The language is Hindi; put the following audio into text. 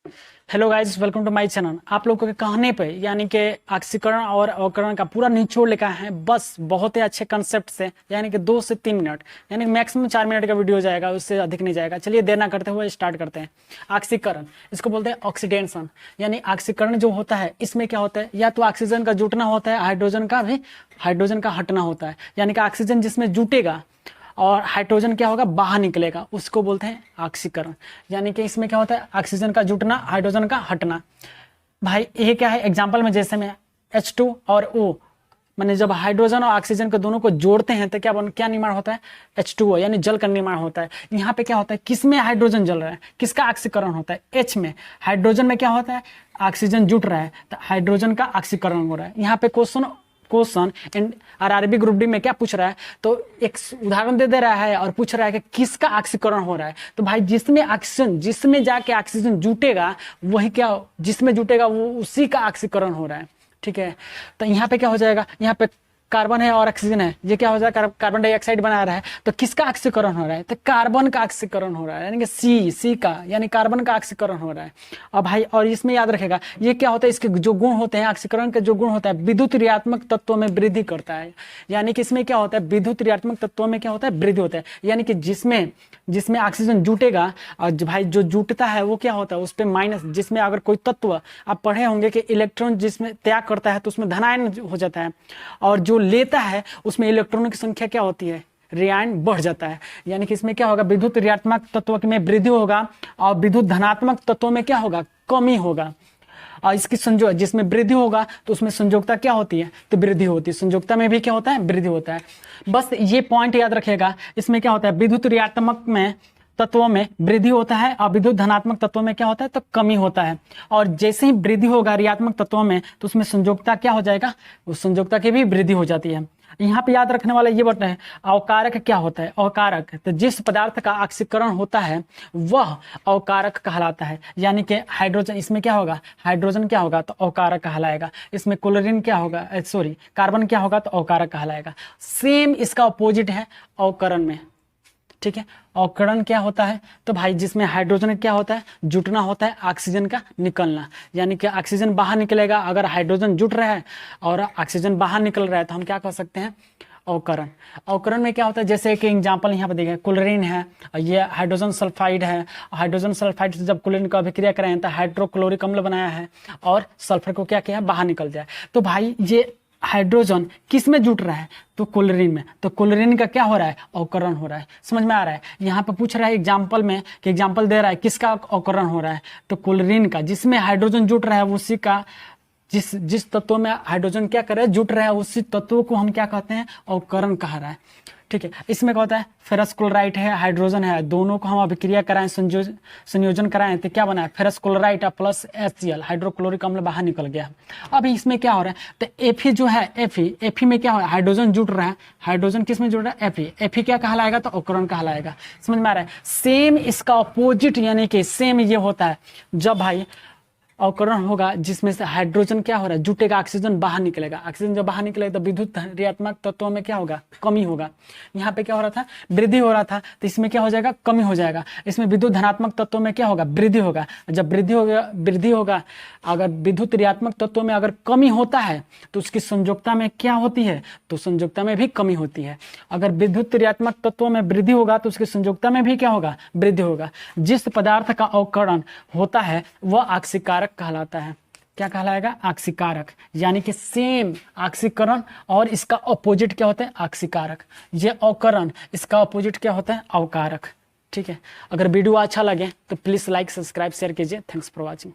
Hello guys, welcome to my channel. आप लोगों के कहने पे यानी कि ऑक्सीकरण और अवकरण का पूरा निचोड़ लिखा है, बस बहुत ही अच्छे कंसेप्ट से, यानी कि 2 से 3 मिनट, यानी मैक्सिमम 4 मिनट का वीडियो जाएगा, उससे अधिक नहीं जाएगा। चलिए देर ना करते हुए स्टार्ट करते हैं। ऑक्सीकरण, इसको बोलते हैं ऑक्सीडेशन, यानी ऑक्सीकरण जो होता है इसमें क्या होता है, या तो ऑक्सीजन का जुटना होता है, हाइड्रोजन का हटना होता है। यानी कि ऑक्सीजन जिसमें जुटेगा और हाइड्रोजन क्या होगा, बाहर निकलेगा, उसको बोलते हैं ऑक्सीकरण। यानी कि इसमें क्या होता है, ऑक्सीजन का जुटना, हाइड्रोजन का हटना। भाई ये क्या है, एग्जांपल में जैसे में H2 और O, मैंने जब हाइड्रोजन और ऑक्सीजन को दोनों को जोड़ते हैं तो क्या निर्माण होता है, H2O, यानी जल का निर्माण होता है। यहाँ पे क्या होता है, किसमें हाइड्रोजन जल रहा है, किसका ऑक्सीकरण होता है, H में। हाइड्रोजन में क्या होता है, ऑक्सीजन जुट रहा है तो हाइड्रोजन का ऑक्सीकरण हो रहा है। यहाँ पे question and RRB group D में क्या पूछ रहा है, तो एक उदाहरण दे रहा है और पूछ रहा है कि किसका ऑक्सीकरण हो रहा है। तो भाई जिसमें जाके ऑक्सीजन जुटेगा वही क्या, जिसमें जुटेगा वो उसी का ऑक्सीकरण हो रहा है। ठीक है, तो यहाँ पे क्या हो जाएगा, यहाँ पे कार्बन है और ऑक्सीजन है, ये क्या हो जाएगा, कार्बन डाइऑक्साइड बना रहा है, तो किसका ऑक्सीकरण हो रहा है, तो कार्बन का ऑक्सीकरण हो रहा है, यानी कि सी का, यानी कार्बन का ऑक्सीकरण हो रहा है। और भाई और इसमें याद रखेगा ये क्या होता है, इसके जो गुण होते हैं, ऑक्सीकरण के जो गुण होता है, विद्युत ऋणात्मक तत्वों में वृद्धि करता है। यानी कि इसमें क्या होता है, विद्युत ऋणात्मक तत्वों में क्या होता है, वृद्धि होता है। यानी कि जिसमें ऑक्सीजन जुटेगा और भाई जो जुटता है वो क्या होता है, उस पर माइनस, जिसमें अगर कोई तत्व आप पढ़े होंगे कि इलेक्ट्रॉन जिसमें त्याग करता है तो उसमें धनायन हो जाता है, और जो लेता है उसमें इलेक्ट्रॉनों की संख्या क्या होती है, ऋणायन बढ़ जाता है। यानी कि इसमें क्या होगा, विद्युत ऋणात्मक तत्व में वृद्धि होगा और विद्युत धनात्मक तत्वों में क्या होगा, कमी होगा। और इसकी संयोग, जिसमें वृद्धि होगा तो उसमें संयोजकता क्या होती है, तो वृद्धि होती है। संयोजकता में भी क्या होता है, वृद्धि होता है। बस ये पॉइंट याद रखिएगा। इसमें क्या होता है, विद्युत ऋणात्मक में तत्वों में वृद्धि होता है और विद्युत धनात्मक तत्वों में क्या होता है, तो कमी होता है। और जैसे ही वृद्धि होगा ऋणात्मक तत्वों में तो उसमें संयोजकता क्या हो जाएगा, उस संयोजकता की भी वृद्धि हो जाती है। यहाँ पे याद रखने वाला ये बटन है, अवकारक क्या होता है, अवकारक, तो जिस पदार्थ का ऑक्सीकरण होता है वह अवकारक कहलाता है। यानी कि हाइड्रोजन, इसमें क्या होगा, हाइड्रोजन क्या होगा, तो अवकारक कहलाएगा। इसमें क्लोरीन क्या होगा, सॉरी कार्बन क्या होगा, तो अवकारक कहलाएगा। सेम इसका अपोजिट है अवकरण में। ठीक है, अवकरण क्या होता है, तो भाई जिसमें हाइड्रोजन क्या होता है, जुटना होता है, ऑक्सीजन का निकलना। यानी कि ऑक्सीजन बाहर निकलेगा, अगर हाइड्रोजन जुट रहा है और ऑक्सीजन बाहर निकल रहा है तो हम क्या कह सकते हैं, अवकरण। अवकरण में क्या होता है, जैसे कि एग्जांपल यहाँ पे देखिए, क्लोरीन है और ये हाइड्रोजन सल्फाइड है। हाइड्रोजन सल्फाइड से जब क्लोरीन का अभिक्रिया कराएं तो हाइड्रोक्लोरिक अम्ल बनाया है और सल्फर को क्या किया है, बाहर निकल जाए। तो भाई ये हाइड्रोजन किस में जुट रहा है, तो क्लोरीन में। तो क्लोरीन का क्या हो रहा है, अवकरण हो रहा है। समझ में आ रहा है। यहाँ पे पूछ रहा है एग्जाम्पल में कि एग्जाम्पल दे रहा है किसका अवकरण हो रहा है, तो क्लोरीन का। जिसमें हाइड्रोजन जुट रहा है उसी का, जिस तत्व में हाइड्रोजन क्या कर रहा है, जुट रहा है, उसी तत्व को हम क्या कहते हैं, अवकरण कह रहा है। ठीक है, इसमें क्या होता है, फेरस क्लोराइड है, हाइड्रोजन है, दोनों को हम अभिक्रिया कराएं, संयोजन कराएं तो क्या बना है, ferrous chloride plus HCl, hydrochloric अम्ल बाहर निकल गया। अभी इसमें क्या हो रहा है, तो Fe जो है, Fe में क्या हो रहा है, हाइड्रोजन जुट रहा है। हाइड्रोजन किस में जुड़ रहा है, Fe क्या कहलाएगा, तो अवकरण कहलाएगा। समझ में आ रहा है। सेम इसका अपोजिट, यानी कि सेम ये होता है जब भाई अवकरण होगा जिसमें से हाइड्रोजन क्या हो रहा है, जुटेगा, ऑक्सीजन बाहर निकलेगा। ऑक्सीजन जब बाहर निकलेगा तो विद्युत ऋणात्मक तत्वों में क्या होगा, कमी होगा। यहाँ पे क्या हो रहा था, वृद्धि हो रहा था, तो इसमें क्या हो जाएगा, कमी हो जाएगा। इसमें विद्युत धनात्मक तत्वों में क्या होगा, वृद्धि होगा। जब वृद्धि होगा, अगर विद्युत ऋणात्मक तत्वों में अगर कमी होता है तो उसकी संयोजकता में क्या होती है, तो संयोजकता में भी कमी होती है। अगर विद्युत ऋणात्मक तत्वों में वृद्धि होगा तो उसकी संयोजकता में भी क्या होगा, वृद्धि होगा। जिस पदार्थ का अवकरण होता है वह ऑक्सीकारक कहलाता है। क्या कहलाएगा, ऑक्सीकारक। यानी कि सेम ऑक्सीकरण और इसका अपोजिट क्या होता है, ऑक्सीकारक। ये अवकरण, इसका अपोजिट क्या होता है, अवकारक। ठीक है, अगर वीडियो अच्छा लगे तो प्लीज लाइक, सब्सक्राइब, शेयर कीजिए। Thanks for watching.